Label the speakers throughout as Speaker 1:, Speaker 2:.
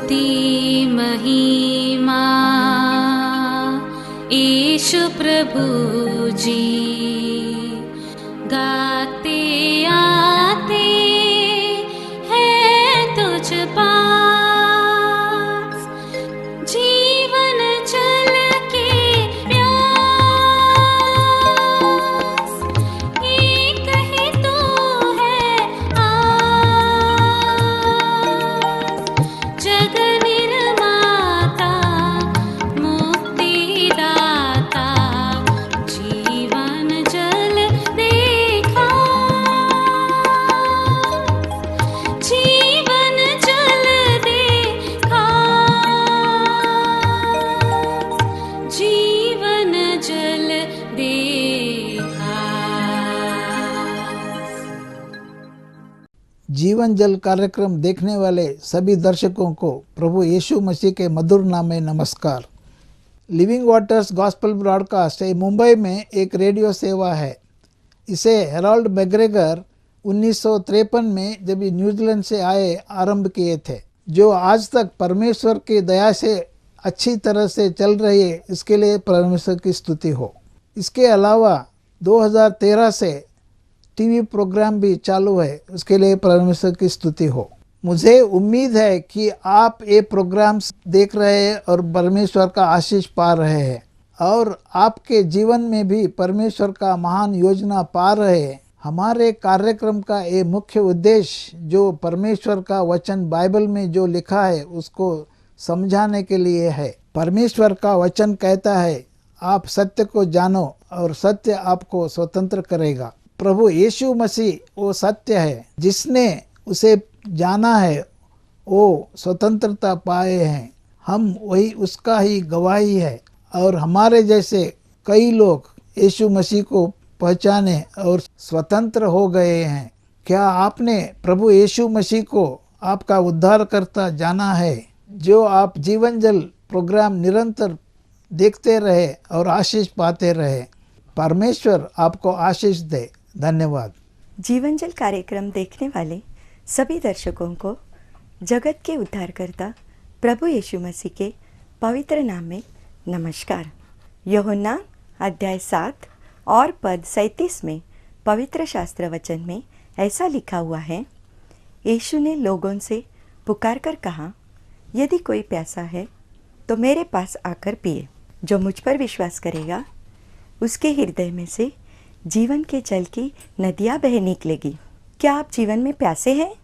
Speaker 1: स्तुति महिमा यीशु प्रभु जी, गाते आते हैं तुझ पास, जीवन जल के प्यास, एक ही तू है आस, जग निर्माता मुक्तिदाता, जीवन जल देखा, जीवन जल देखा, जीवन जल देखा।
Speaker 2: जीवन जल कार्यक्रम देखने वाले सभी दर्शकों को प्रभु यीशु मसीह के मधुर नाम में नमस्कार। Living waters gospel broadcast Mumbai में एक रेडियो सेवा है। इसे हेराल्ड मैग्रेगर 1953 में जब न्यूजीलैंड से आए आरंभ किए थे, जो आज तक परमेश्वर की दया से अच्छी तरह से चल रही है। इसके लिए परमेश्वर की स्तुति हो। इसके अलावा 2013 से टीवी प्रोग्राम भी चालू है, उसके लिए परमेश्वर की स्तुति हो। मुझे उम्मीद है कि आप ये प्रोग्राम्स देख रहे हैं और परमेश्वर का आशीष पा रहे हैं, और आपके जीवन में भी परमेश्वर का महान योजना पा रहे हैं। हमारे कार्यक्रम का ये मुख्य उद्देश्य जो परमेश्वर का वचन बाइबल में जो लिखा है उसको समझाने के लिए है। परमेश्वर का वचन कहता है, आप सत्य को जानो और सत्य आपको स्वतंत्र करेगा। प्रभु यीशु मसीह वो सत्य है, जिसने उसे जाना है वो स्वतंत्रता पाए हैं। हम वही उसका ही गवाही है, और हमारे जैसे कई लोग यीशु मसीह को पहचाने और स्वतंत्र हो गए हैं। क्या आपने प्रभु यीशु मसीह को आपका उद्धारकर्ता जाना है? जो आप जीवन जल प्रोग्राम निरंतर देखते रहे और आशीष पाते रहे। परमेश्वर आपको आशीष दे। धन्यवाद।
Speaker 3: जीवन जल कार्यक्रम देखने वाले सभी दर्शकों को जगत के उद्धारकर्ता प्रभु यीशु मसीह के पवित्र नाम में नमस्कार। यूहन्ना अध्याय 7 और पद 37 में पवित्र शास्त्र वचन में ऐसा लिखा हुआ है, यीशु ने लोगों से पुकार कर कहा, यदि कोई प्यासा है तो मेरे पास आकर पिए। जो मुझ पर विश्वास करेगा उसके हृदय में से जीवन के जल की नदियाँ बह निकलेगी। क्या आप जीवन में प्यासे हैं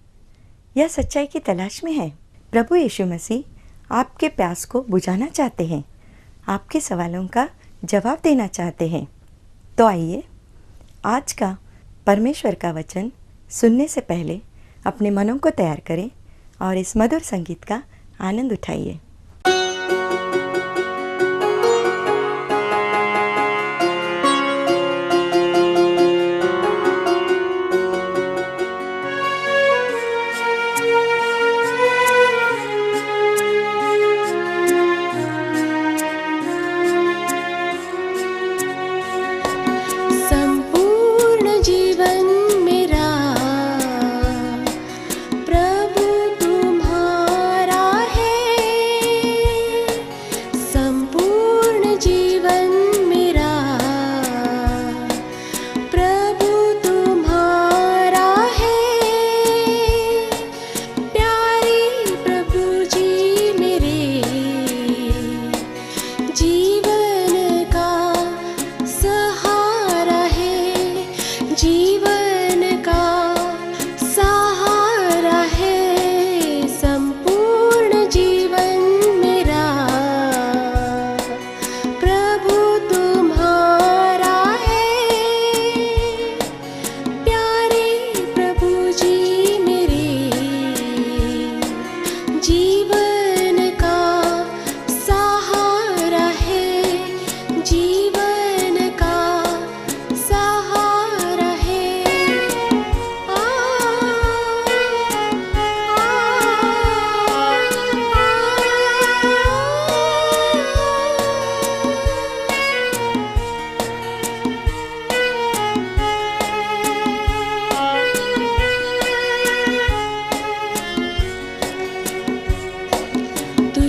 Speaker 3: या सच्चाई की तलाश में हैं? प्रभु यीशु मसीह आपके प्यास को बुझाना चाहते हैं, आपके सवालों का जवाब देना चाहते हैं। तो आइए आज का परमेश्वर का वचन सुनने से पहले अपने मनों को तैयार करें और इस मधुर संगीत का आनंद उठाइए।
Speaker 4: संपूर्ण जीवन मेरा प्रभु तुम्हारा है।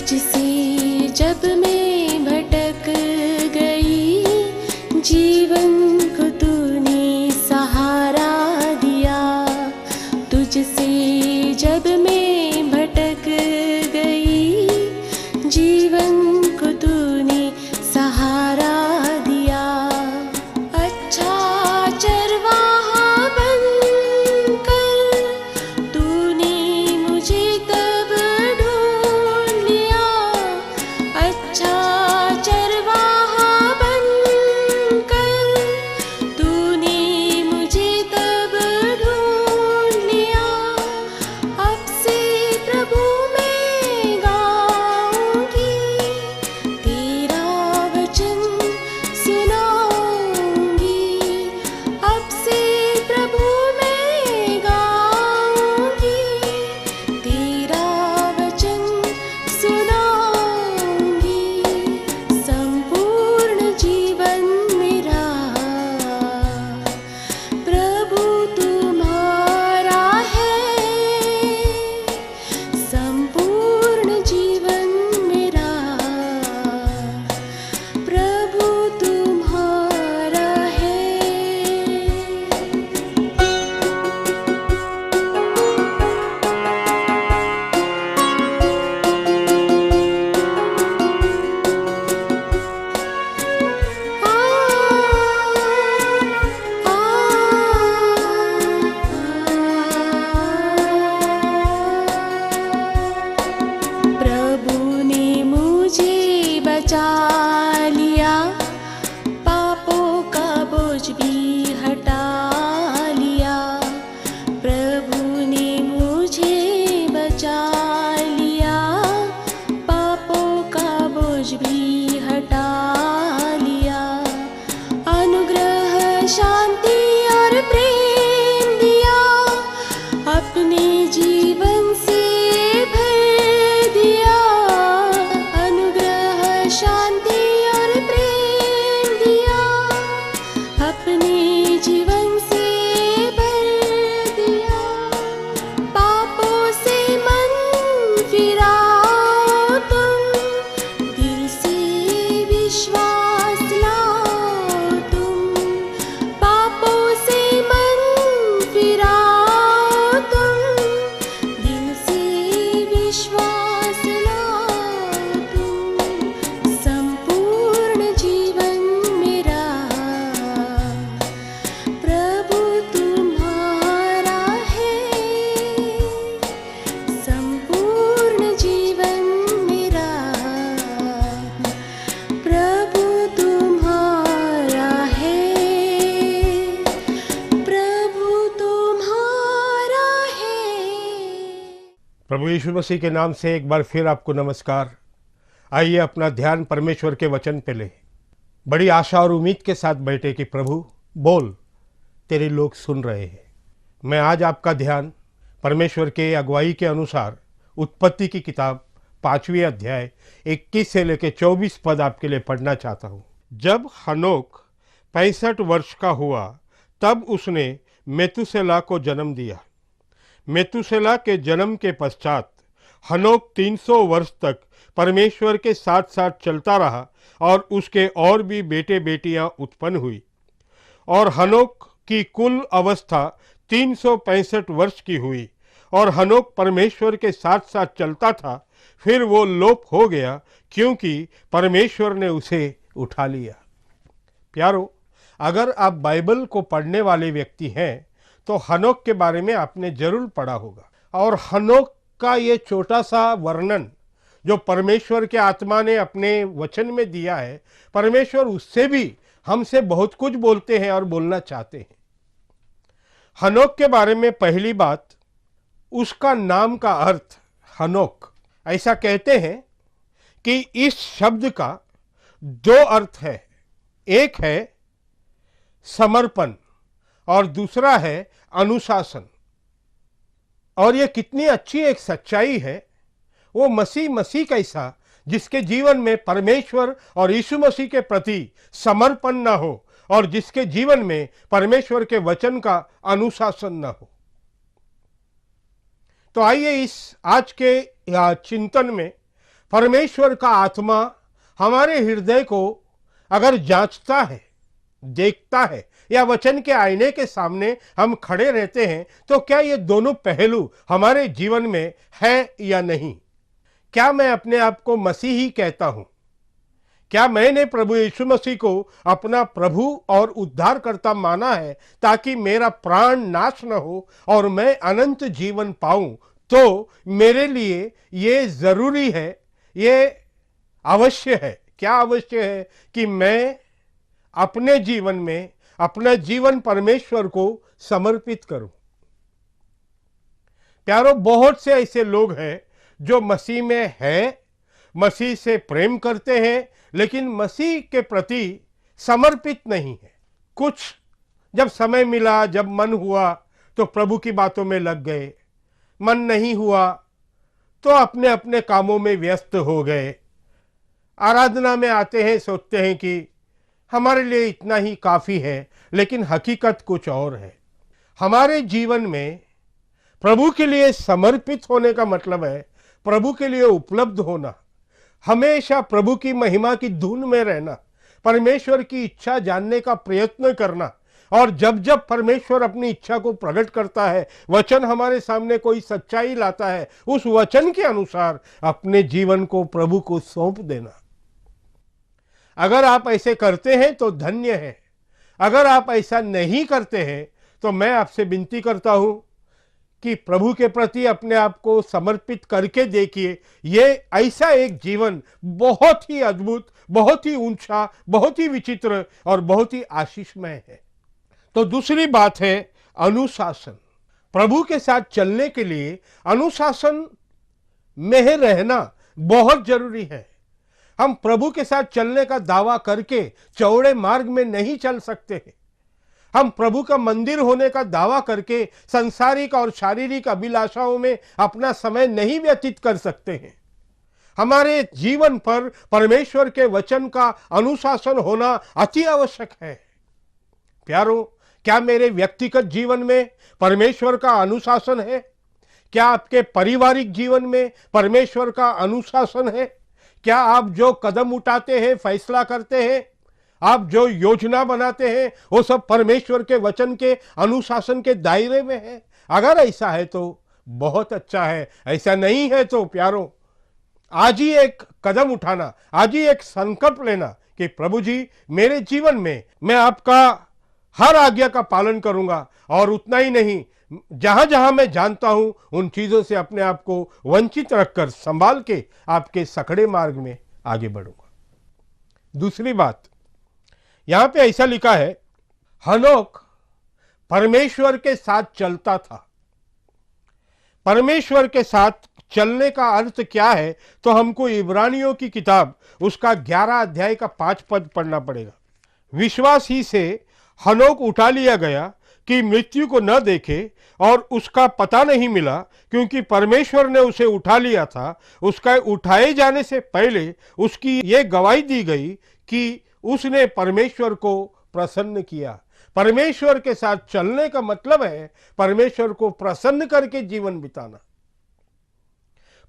Speaker 4: तुझसे जब मैं भटक गई, जीवन को तूने सहारा दिया। तुझसे जब मैं भटक गई, जीवन को तूने सहारा दिया। अच्छा चरवाहा बनकर तूने मुझे तब ढूंढ लिया। अच्छा चरवाहा बनकर तूने मुझे तब ढूंढ लिया। अब से प्रभु मैं गाऊंगी, तेरा वचन सुनाऊंगी। अब से प्रभु मैं गाऊंगी, तेरा वचन सुनाऊंगी। संपूर्ण जीवन मेरा प्रभु तुम्हारा है। संपूर्ण जीवन मेरा प्रभु तुम्हारा है। प्रभु ने मुझे बचा लिया, पापों का बोझ भी हटा लिया। प्रभु ने मुझे बचा लिया, पापों का बोझ भी हटा लिया। अनुग्रह शांति और प्रेम दिया, अपने जीवन से भर दिया। अनुग्रह शांति और प्रेम दिया, अपने जीवन से भर दिया। पापों से मन फिराओ तुम, दिल से विश्वास लाओ तुम। पापों से मन फिराओ तुम, दिल से विश्वास लाओ तुम। संपूर्ण जीवन मेरा प्रभु तुम्हारा है। संपूर्ण जीवन मेरा प्रभु तुम्हारा है। प्रभु तुम्हारा है।
Speaker 5: प्रभु यीशु मसीह के नाम से एक बार फिर आपको नमस्कार। आइए अपना ध्यान परमेश्वर के वचन पे ले। बड़ी आशा और उम्मीद के साथ बैठे कि प्रभु बोल, तेरे लोग सुन रहे हैं। मैं आज आपका ध्यान परमेश्वर के अगुवाई के अनुसार उत्पत्ति की किताब 5वीं अध्याय 21 से लेकर 24 पद आपके लिए पढ़ना चाहता हूँ। जब हनोक 65 वर्ष का हुआ तब उसने मेतुसेला को जन्म दिया। मेतुसेला के जन्म के पश्चात हनोक 300 वर्ष तक परमेश्वर के साथ साथ चलता रहा और उसके और भी बेटे बेटियां उत्पन्न हुई। और हनोक की कुल अवस्था 365 वर्ष की हुई और हनोक परमेश्वर के साथ साथ चलता था। फिर वो लोप हो गया क्योंकि परमेश्वर ने उसे उठा लिया। प्यारो, अगर आप बाइबल को पढ़ने वाले व्यक्ति हैं तो हनोक के बारे में आपने जरूर पढ़ा होगा। और हनोक का ये छोटा सा वर्णन जो परमेश्वर के आत्मा ने अपने वचन में दिया है, परमेश्वर उससे भी हमसे बहुत कुछ बोलते हैं और बोलना चाहते हैं। हनोक के बारे में पहली बात, उसका नाम का अर्थ हनोक। ऐसा कहते हैं कि इस शब्द का 2 अर्थ है। एक है समर्पण और दूसरा है अनुशासन। और ये कितनी अच्छी एक सच्चाई है। वो मसीह कैसा जिसके जीवन में परमेश्वर और यीशु मसीह के प्रति समर्पण न हो और जिसके जीवन में परमेश्वर के वचन का अनुशासन न हो। तो आइए इस आज के चिंतन में परमेश्वर का आत्मा हमारे हृदय को अगर जांचता है, देखता है, या वचन के आईने के सामने हम खड़े रहते हैं, तो क्या ये दोनों पहलू हमारे जीवन में है या नहीं? क्या मैं अपने आप को मसीही कहता हूं? क्या मैंने प्रभु यीशु मसीह को अपना प्रभु और उद्धारकर्ता माना है ताकि मेरा प्राण नाश न हो और मैं अनंत जीवन पाऊं? तो मेरे लिए ये जरूरी है, ये अवश्य है। क्या अवश्य है? कि मैं अपने जीवन में अपना जीवन परमेश्वर को समर्पित करूं। प्यारो, बहुत से ऐसे लोग हैं जो मसीह में है, मसीह से प्रेम करते हैं, लेकिन मसीह के प्रति समर्पित नहीं है। कुछ जब समय मिला, जब मन हुआ तो प्रभु की बातों में लग गए, मन नहीं हुआ तो अपने अपने कामों में व्यस्त हो गए। आराधना में आते हैं, सोचते हैं कि हमारे लिए इतना ही काफ़ी है, लेकिन हकीकत कुछ और है। हमारे जीवन में प्रभु के लिए समर्पित होने का मतलब है प्रभु के लिए उपलब्ध होना, हमेशा प्रभु की महिमा की धुन में रहना, परमेश्वर की इच्छा जानने का प्रयत्न करना। और जब जब परमेश्वर अपनी इच्छा को प्रकट करता है, वचन हमारे सामने कोई सच्चाई लाता है, उस वचन के अनुसार अपने जीवन को प्रभु को सौंप देना। अगर आप ऐसे करते हैं तो धन्य है। अगर आप ऐसा नहीं करते हैं तो मैं आपसे विनती करता हूं कि प्रभु के प्रति अपने आप को समर्पित करके देखिए। ये ऐसा एक जीवन बहुत ही अद्भुत, बहुत ही ऊंचा, बहुत ही विचित्र और बहुत ही आशीषमय है। तो दूसरी बात है अनुशासन। प्रभु के साथ चलने के लिए अनुशासन में रहना बहुत जरूरी है। हम प्रभु के साथ चलने का दावा करके चौड़े मार्ग में नहीं चल सकते हैं। हम प्रभु का मंदिर होने का दावा करके संसारिक और शारीरिक अभिलाषाओं में अपना समय नहीं व्यतीत कर सकते हैं। हमारे जीवन पर परमेश्वर के वचन का अनुशासन होना अति आवश्यक है। प्यारो, क्या मेरे व्यक्तिगत जीवन में परमेश्वर का अनुशासन है? क्या आपके पारिवारिक जीवन में परमेश्वर का अनुशासन है? क्या आप जो कदम उठाते हैं, फैसला करते हैं, आप जो योजना बनाते हैं, वो सब परमेश्वर के वचन के अनुशासन के दायरे में है? अगर ऐसा है तो बहुत अच्छा है। ऐसा नहीं है तो प्यारो, आज ही एक कदम उठाना, आज ही एक संकल्प लेना कि प्रभु जी, मेरे जीवन में मैं आपका हर आज्ञा का पालन करूंगा, और उतना ही नहीं, जहां जहां मैं जानता हूं उन चीजों से अपने आप को वंचित रखकर संभाल के आपके सकड़े मार्ग में आगे बढ़ूंगा। दूसरी बात, यहां पे ऐसा लिखा है, हनोक परमेश्वर के साथ चलता था। परमेश्वर के साथ चलने का अर्थ क्या है? तो हमको इब्रानियों की किताब उसका 11 अध्याय का 5 पद पढ़ना पड़ेगा। विश्वास ही से हनोक उठा लिया गया कि मृत्यु को न देखे, और उसका पता नहीं मिला क्योंकि परमेश्वर ने उसे उठा लिया था। उसका उठाए जाने से पहले उसकी ये गवाही दी गई कि उसने परमेश्वर को प्रसन्न किया। परमेश्वर के साथ चलने का मतलब है परमेश्वर को प्रसन्न करके जीवन बिताना।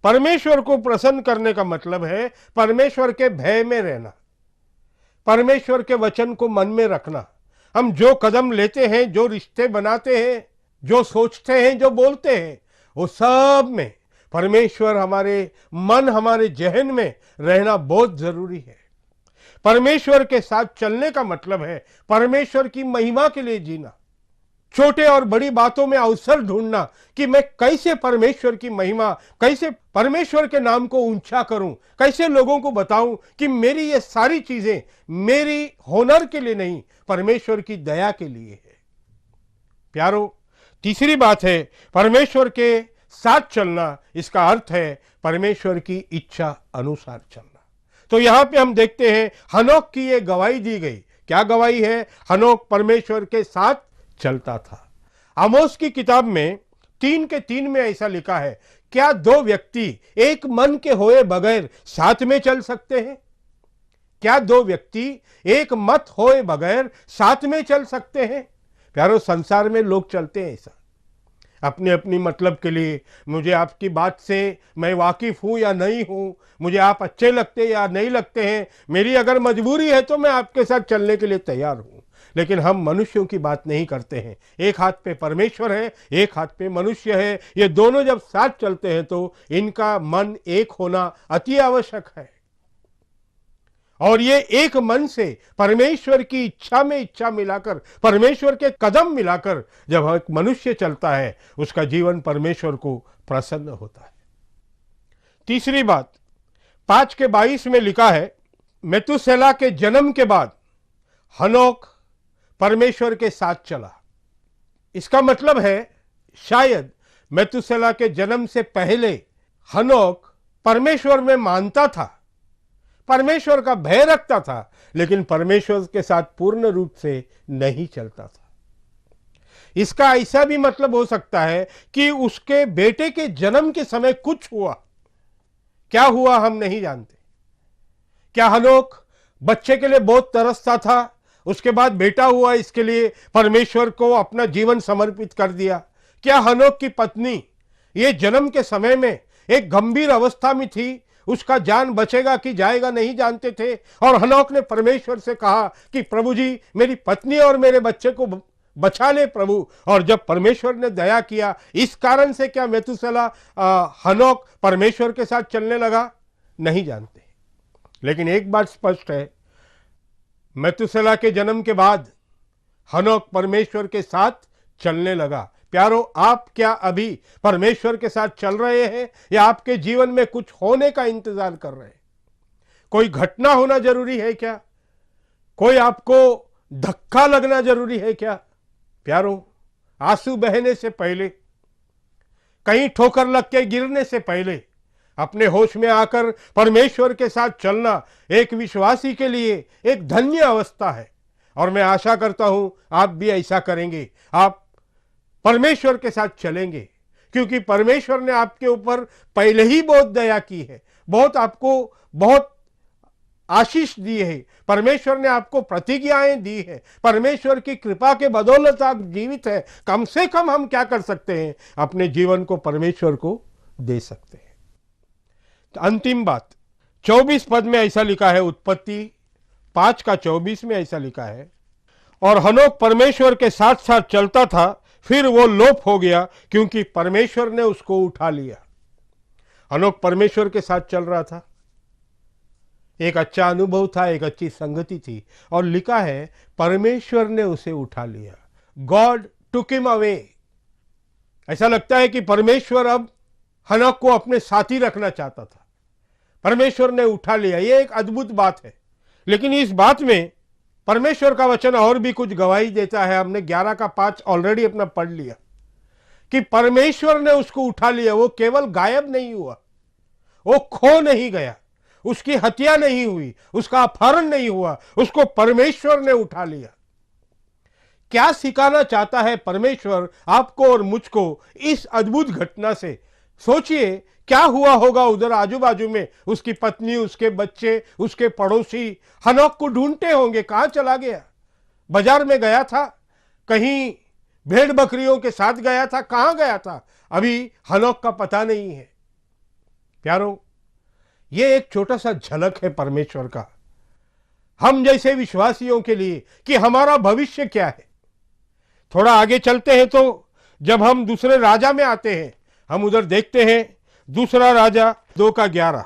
Speaker 5: परमेश्वर को प्रसन्न करने का मतलब है परमेश्वर के भय में रहना, परमेश्वर के वचन को मन में रखना। हम जो कदम लेते हैं, जो रिश्ते बनाते हैं, जो सोचते हैं, जो बोलते हैं, वो सब में परमेश्वर हमारे मन, हमारे जहन में रहना बहुत जरूरी है। परमेश्वर के साथ चलने का मतलब है परमेश्वर की महिमा के लिए जीना, छोटे और बड़ी बातों में अवसर ढूंढना कि मैं कैसे परमेश्वर की महिमा, कैसे परमेश्वर के नाम को ऊंचा करूं, कैसे लोगों को बताऊं कि मेरी ये सारी चीजें मेरी होनर के लिए नहीं, परमेश्वर की दया के लिए है। प्यारो, तीसरी बात है परमेश्वर के साथ चलना। इसका अर्थ है परमेश्वर की इच्छा अनुसार चलना। तो यहां पे हम देखते हैं हनोक की ये गवाही दी गई। क्या गवाही है? हनोक परमेश्वर के साथ चलता था। आमोस की किताब में 3:3 में ऐसा लिखा है, क्या दो व्यक्ति एक मन के होए बगैर साथ में चल सकते हैं? क्या दो व्यक्ति एक मत होए बगैर साथ में चल सकते हैं? प्यारो, संसार में लोग चलते हैं ऐसा। अपने अपनी मतलब के लिए, मुझे आपकी बात से मैं वाकिफ़ हूँ या नहीं हूँ, मुझे आप अच्छे लगते या नहीं लगते हैं, मेरी अगर मजबूरी है तो मैं आपके साथ चलने के लिए तैयार हूँ। लेकिन हम मनुष्यों की बात नहीं करते हैं। एक हाथ पे परमेश्वर है, एक हाथ पे मनुष्य है। ये दोनों जब साथ चलते हैं तो इनका मन एक होना अति आवश्यक है। और ये एक मन से परमेश्वर की इच्छा में इच्छा मिलाकर, परमेश्वर के कदम मिलाकर जब एक मनुष्य चलता है, उसका जीवन परमेश्वर को प्रसन्न होता है। तीसरी बात, 5:22 में लिखा है, मेतुसेला के जन्म के बाद हनोक परमेश्वर के साथ चला। इसका मतलब है शायद मेतुसेला के जन्म से पहले हनोक परमेश्वर में मानता था, परमेश्वर का भय रखता था, लेकिन परमेश्वर के साथ पूर्ण रूप से नहीं चलता था। इसका ऐसा भी मतलब हो सकता है कि उसके बेटे के जन्म के समय कुछ हुआ। क्या हुआ हम नहीं जानते। क्या हनोक बच्चे के लिए बहुत तरसता था, उसके बाद बेटा हुआ, इसके लिए परमेश्वर को अपना जीवन समर्पित कर दिया। क्या हनोक की पत्नी ये जन्म के समय में एक गंभीर अवस्था में थी, उसका जान बचेगा कि जाएगा नहीं जानते थे, और हनोक ने परमेश्वर से कहा कि प्रभु जी मेरी पत्नी और मेरे बच्चे को बचा ले प्रभु। और जब परमेश्वर ने दया किया, इस कारण से क्या मेतुसेला हनोक परमेश्वर के साथ चलने लगा, नहीं जानते। लेकिन एक बात स्पष्ट है, मेतुसेला के जन्म के बाद हनोक परमेश्वर के साथ चलने लगा। प्यारो, आप क्या अभी परमेश्वर के साथ चल रहे हैं या आपके जीवन में कुछ होने का इंतजार कर रहे हैं? कोई घटना होना जरूरी है क्या? कोई आपको धक्का लगना जरूरी है क्या? प्यारो, आंसू बहने से पहले, कहीं ठोकर लग के गिरने से पहले अपने होश में आकर परमेश्वर के साथ चलना एक विश्वासी के लिए एक धन्य अवस्था है। और मैं आशा करता हूं आप भी ऐसा करेंगे, आप परमेश्वर के साथ चलेंगे, क्योंकि परमेश्वर ने आपके ऊपर पहले ही बहुत दया की है, आपको बहुत आशीष दी है, परमेश्वर ने आपको प्रतिज्ञाएं दी है, परमेश्वर की कृपा के बदौलत आप जीवित है। कम से कम हम क्या कर सकते हैं, अपने जीवन को परमेश्वर को दे सकते हैं। तो अंतिम बात, 24 पद में ऐसा लिखा है, उत्पत्ति 5:24 में ऐसा लिखा है, और हनोक परमेश्वर के साथ साथ चलता था, फिर वो लोप हो गया क्योंकि परमेश्वर ने उसको उठा लिया। हनोक परमेश्वर के साथ चल रहा था, एक अच्छा अनुभव था, एक अच्छी संगति थी, और लिखा है परमेश्वर ने उसे उठा लिया। God took him away. ऐसा लगता है कि परमेश्वर अब हनोक को अपने साथी रखना चाहता था, परमेश्वर ने उठा लिया। यह एक अद्भुत बात है। लेकिन इस बात में परमेश्वर का वचन और भी कुछ गवाही देता है। हमने 11:5 ऑलरेडी अपना पढ़ लिया कि परमेश्वर ने उसको उठा लिया। वो केवल गायब नहीं हुआ, वो खो नहीं गया, उसकी हत्या नहीं हुई, उसका अपहरण नहीं हुआ, उसको परमेश्वर ने उठा लिया। क्या सिखाना चाहता है परमेश्वर आपको और मुझको इस अद्भुत घटना से? सोचिए क्या हुआ होगा उधर आजू बाजू में। उसकी पत्नी, उसके बच्चे, उसके पड़ोसी हनोक को ढूंढते होंगे, कहां चला गया? बाजार में गया था, कहीं भेड़ बकरियों के साथ गया था, कहां गया था? अभी हनोक का पता नहीं है। प्यारो, ये एक छोटा सा झलक है परमेश्वर का हम जैसे विश्वासियों के लिए कि हमारा भविष्य क्या है। थोड़ा आगे चलते हैं तो जब हम दूसरे राजा में आते हैं, हम उधर देखते हैं दूसरा राजा 2:11।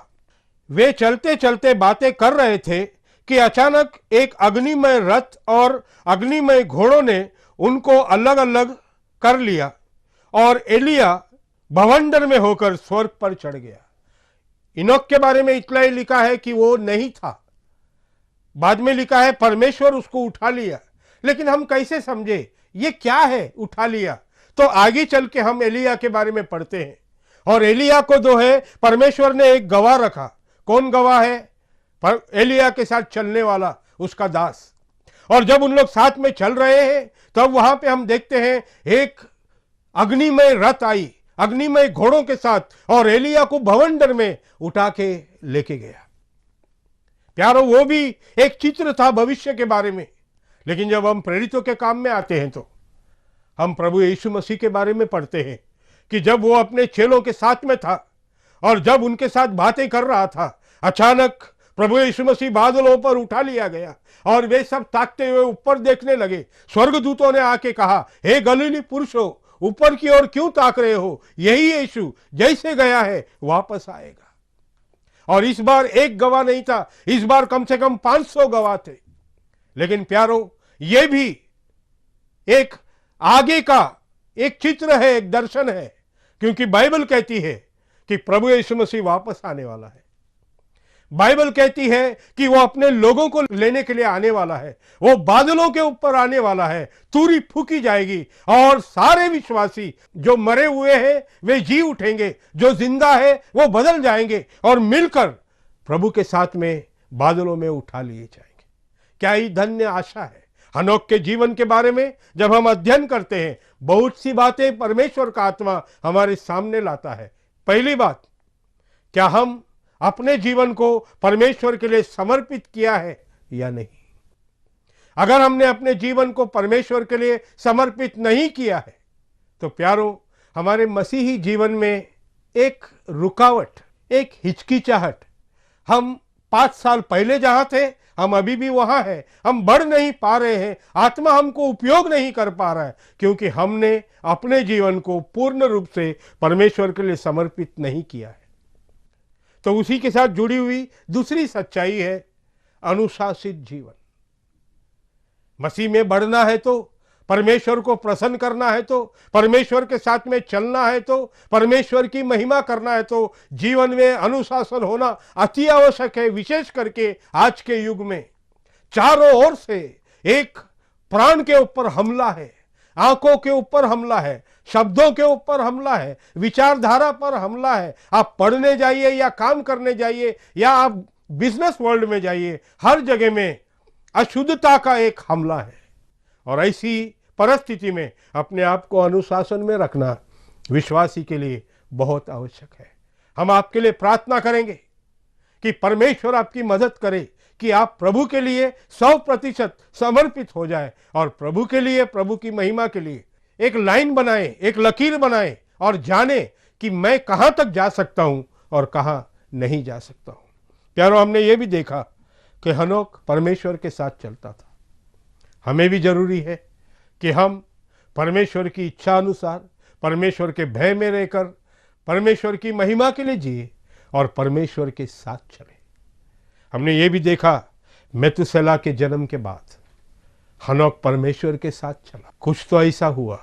Speaker 5: वे चलते चलते बातें कर रहे थे कि अचानक एक अग्निमय रथ और अग्निमय घोड़ों ने उनको अलग अलग कर लिया और एलिया भवंडर में होकर स्वर्ग पर चढ़ गया। इनोक के बारे में इतना ही लिखा है कि वो नहीं था, बाद में लिखा है परमेश्वर उसको उठा लिया। लेकिन हम कैसे समझे ये क्या है उठा लिया? तो आगे चल के हम एलिया के बारे में पढ़ते हैं, और एलिया को जो है परमेश्वर ने एक गवाह रखा। कौन गवाह है? एलिया के साथ चलने वाला, उसका दास। और जब उन लोग साथ में चल रहे हैं तब वहां पे हम देखते हैं एक अग्निमय रथ आई, अग्निमय घोड़ों के साथ, और एलिया को भवंडर में उठा के लेके गया। प्यारो, वो भी एक चित्र था भविष्य के बारे में। लेकिन जब हम प्रेरितों के काम में आते हैं तो हम प्रभु यीशु मसीह के बारे में पढ़ते हैं कि जब वो अपने चेलों के साथ में था और जब उनके साथ बातें कर रहा था, अचानक प्रभु यीशु मसीह बादलों पर उठा लिया गया और वे सब ताकते हुए ऊपर देखने लगे। स्वर्गदूतों ने आके कहा, हे गलीली पुरुषों, ऊपर की ओर क्यों ताक रहे हो? यही यीशु जैसे गया है वापस आएगा। और इस बार एक गवाह नहीं था, इस बार कम से कम 500 गवाह थे। लेकिन प्यारो, ये भी एक आगे का एक चित्र है, एक दर्शन है, क्योंकि बाइबल कहती है कि प्रभु यीशु मसीह वापस आने वाला है। बाइबल कहती है कि वो अपने लोगों को लेने के लिए आने वाला है। वो बादलों के ऊपर आने वाला है, तुरी फूकी जाएगी और सारे विश्वासी जो मरे हुए हैं वे जी उठेंगे, जो जिंदा है वो बदल जाएंगे और मिलकर प्रभु के साथ में बादलों में उठा लिए जाएंगे। क्या ही धन्य आशा है। हनोक के जीवन के बारे में जब हम अध्ययन करते हैं, बहुत सी बातें परमेश्वर का आत्मा हमारे सामने लाता है। पहली बात, क्या हम अपने जीवन को परमेश्वर के लिए समर्पित किया है या नहीं? अगर हमने अपने जीवन को परमेश्वर के लिए समर्पित नहीं किया है तो प्यारो, हमारे मसीही जीवन में एक रुकावट, एक हिचकिचाहट, हम 5 साल पहले जहां थे हम अभी भी वहां हैं, हम बढ़ नहीं पा रहे हैं, आत्मा हमको उपयोग नहीं कर पा रहा है, क्योंकि हमने अपने जीवन को पूर्ण रूप से परमेश्वर के लिए समर्पित नहीं किया है। तो उसी के साथ जुड़ी हुई दूसरी सच्चाई है अनुशासित जीवन। मसीह में बढ़ना है तो, परमेश्वर को प्रसन्न करना है तो, परमेश्वर के साथ में चलना है तो, परमेश्वर की महिमा करना है तो जीवन में अनुशासन होना अति आवश्यक है। विशेष करके आज के युग में चारों ओर से एक प्राण के ऊपर हमला है, आंखों के ऊपर हमला है, शब्दों के ऊपर हमला है, विचारधारा पर हमला है। आप पढ़ने जाइए या काम करने जाइए या आप बिजनेस वर्ल्ड में जाइए, हर जगह में अशुद्धता का एक हमला है। और ऐसी परिस्थिति में अपने आप को अनुशासन में रखना विश्वासी के लिए बहुत आवश्यक है। हम आपके लिए प्रार्थना करेंगे कि परमेश्वर आपकी मदद करे कि आप प्रभु के लिए 100% समर्पित हो जाए और प्रभु के लिए, प्रभु की महिमा के लिए एक लाइन बनाए, एक लकीर बनाए और जाने कि मैं कहां तक जा सकता हूं और कहां नहीं जा सकता हूं। प्यारो, हमने ये भी देखा कि हनोक परमेश्वर के साथ चलता था। हमें भी जरूरी है कि हम परमेश्वर की इच्छा अनुसार, परमेश्वर के भय में रहकर, परमेश्वर की महिमा के लिए जिए और परमेश्वर के साथ चले। हमने ये भी देखा मेतुसेला के जन्म के बाद हनोक परमेश्वर के साथ चला। कुछ तो ऐसा हुआ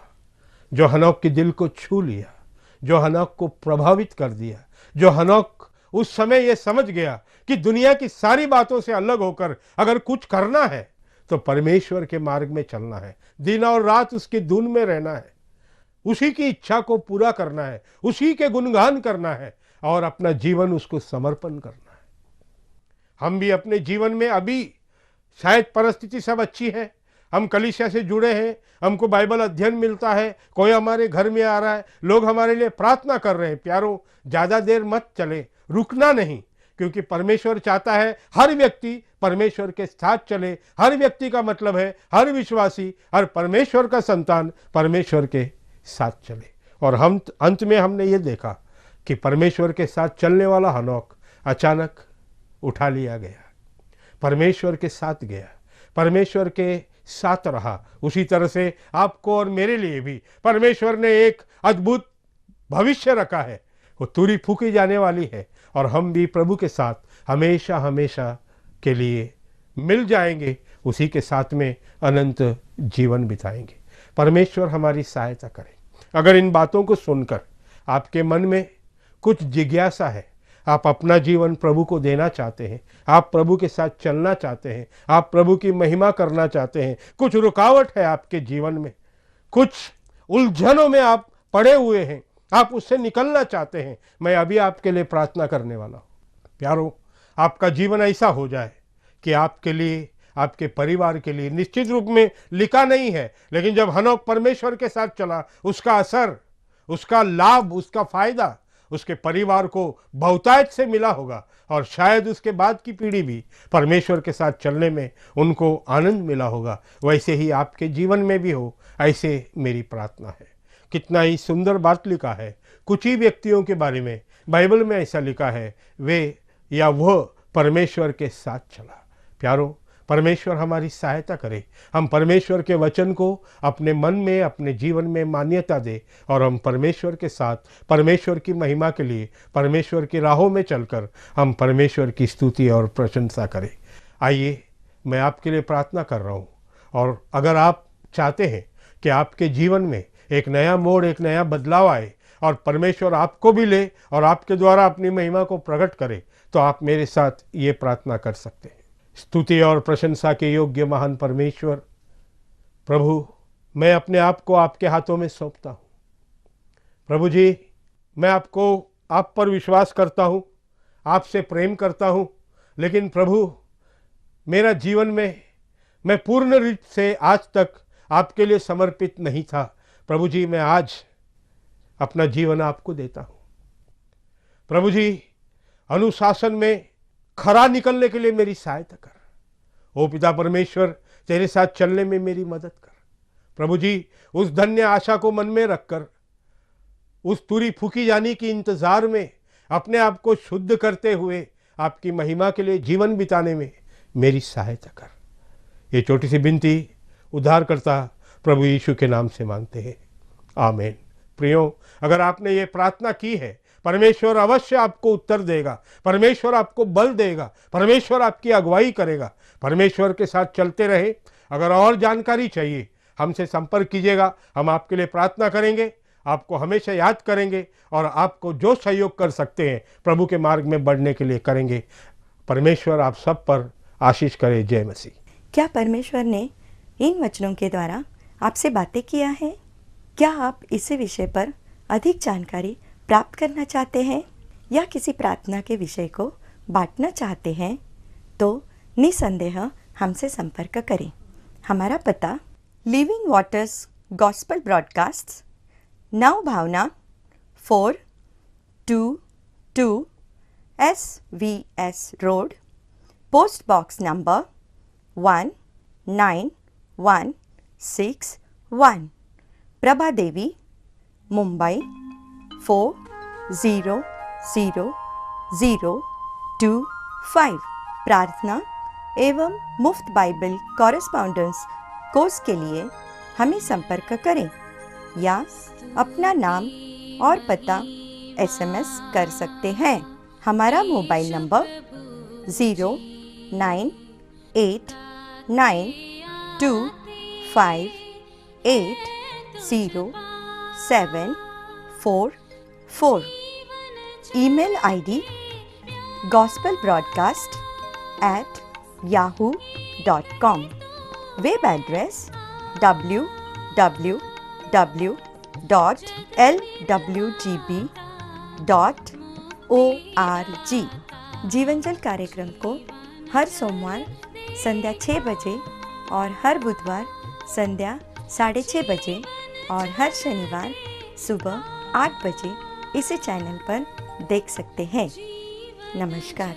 Speaker 5: जो हनोक के दिल को छू लिया, जो हनोक को प्रभावित कर दिया, जो हनोक उस समय ये समझ गया कि दुनिया की सारी बातों से अलग होकर अगर कुछ करना है तो परमेश्वर के मार्ग में चलना है, दिन और रात उसकी धुन में रहना है, उसी की इच्छा को पूरा करना है, उसी के गुणगान करना है और अपना जीवन उसको समर्पण करना है। हम भी अपने जीवन में अभी शायद परिस्थिति सब अच्छी है, हम कलीसिया से जुड़े हैं, हमको बाइबल अध्ययन मिलता है, कोई हमारे घर में आ रहा है, लोग हमारे लिए प्रार्थना कर रहे हैं। प्यारो, ज़्यादा देर मत चले, रुकना नहीं, क्योंकि परमेश्वर चाहता है हर व्यक्ति परमेश्वर के साथ चले। हर व्यक्ति का मतलब है हर विश्वासी, हर परमेश्वर का संतान परमेश्वर के साथ चले। और हम अंत में हमने ये देखा कि परमेश्वर के साथ चलने वाला हनोक अचानक उठा लिया गया, परमेश्वर के साथ गया, परमेश्वर के साथ रहा। उसी तरह से आपको और मेरे लिए भी परमेश्वर ने एक अद्भुत भविष्य रखा है, वो तुरी फूकी जाने वाली है और हम भी प्रभु के साथ हमेशा हमेशा के लिए मिल जाएंगे, उसी के साथ में अनंत जीवन बिताएंगे। परमेश्वर हमारी सहायता करे। अगर इन बातों को सुनकर आपके मन में कुछ जिज्ञासा है, आप अपना जीवन प्रभु को देना चाहते हैं, आप प्रभु के साथ चलना चाहते हैं, आप प्रभु की महिमा करना चाहते हैं, कुछ रुकावट है आपके जीवन में, कुछ उलझनों में आप पड़े हुए हैं, आप उससे निकलना चाहते हैं, मैं अभी आपके लिए प्रार्थना करने वाला हूँ। प्यारो, आपका जीवन ऐसा हो जाए कि आपके लिए, आपके परिवार के लिए निश्चित रूप में लिखा नहीं है, लेकिन जब हनोक परमेश्वर के साथ चला, उसका असर, उसका लाभ, उसका फायदा उसके परिवार को बहुतायत से मिला होगा और शायद उसके बाद की पीढ़ी भी परमेश्वर के साथ चलने में उनको आनंद मिला होगा। वैसे ही आपके जीवन में भी हो, ऐसे मेरी प्रार्थना है। कितना ही सुंदर बात लिखा है। कुछ ही व्यक्तियों के बारे में बाइबल में ऐसा लिखा है, वे या वह परमेश्वर के साथ चला। प्यारो, परमेश्वर हमारी सहायता करे, हम परमेश्वर के वचन को अपने मन में, अपने जीवन में मान्यता दे और हम परमेश्वर के साथ परमेश्वर की महिमा के लिए परमेश्वर की राहों में चलकर हम परमेश्वर की स्तुति और प्रशंसा करें। आइए, मैं आपके लिए प्रार्थना कर रहा हूँ, और अगर आप चाहते हैं कि आपके जीवन में एक नया मोड़, एक नया बदलाव आए और परमेश्वर आपको भी ले और आपके द्वारा अपनी महिमा को प्रकट करे, तो आप मेरे साथ ये प्रार्थना कर सकते हैं। स्तुति और प्रशंसा के योग्य महान परमेश्वर, प्रभु, मैं अपने आप को आपके हाथों में सौंपता हूँ। प्रभु जी, मैं आप पर विश्वास करता हूँ, आपसे प्रेम करता हूँ, लेकिन प्रभु, मेरा जीवन में मैं पूर्ण रूप से आज तक आपके लिए समर्पित नहीं था। प्रभु जी, मैं आज अपना जीवन आपको देता हूँ। प्रभु जी, अनुशासन में खरा निकलने के लिए मेरी सहायता कर। ओ पिता परमेश्वर, तेरे साथ चलने में मेरी मदद कर। प्रभु जी, उस धन्य आशा को मन में रखकर उस तुरी फूकी जाने की इंतजार में अपने आप को शुद्ध करते हुए आपकी महिमा के लिए जीवन बिताने में मेरी सहायता कर। ये छोटी सी विनती उद्धारकर्ता प्रभु यीशु के नाम से मांगते हैं, आमीन। प्रियो, अगर आपने ये प्रार्थना की है, परमेश्वर अवश्य आपको उत्तर देगा, परमेश्वर आपको बल देगा, परमेश्वर आपकी अगुवाई करेगा। परमेश्वर के साथ चलते रहे। अगर और जानकारी चाहिए, हमसे संपर्क कीजिएगा, हम आपके लिए प्रार्थना करेंगे, आपको हमेशा याद करेंगे और आपको जो सहयोग कर सकते हैं प्रभु के मार्ग में बढ़ने के लिए करेंगे। परमेश्वर आप सब पर आशीष करे। जय मसीह।
Speaker 3: क्या परमेश्वर ने इन वचनों के द्वारा आपसे बातें किया है? क्या आप इसी विषय पर अधिक जानकारी प्राप्त करना चाहते हैं या किसी प्रार्थना के विषय को बांटना चाहते हैं? तो निसंदेह हमसे संपर्क करें। हमारा पता living waters gospel broadcast, Nav Bhavna 422 SVS road, post box number 19161, Prabha Devi, Mumbai 400025। प्रार्थना एवं मुफ्त बाइबल कॉरेस्पॉन्डेंस कोर्स के लिए हमें संपर्क करें या अपना नाम और पता SMS कर सकते हैं। हमारा mobile number 0989258074। Email ID gospelbroadcast@yahoo.com। Web address www.lwgb.org। जीवनजल कार्यक्रम को हर सोमवार संध्या 6 बजे और हर बुधवार संध्या 6:30 बजे और हर शनिवार सुबह 8 बजे इसी चैनल पर देख सकते हैं। नमस्कार।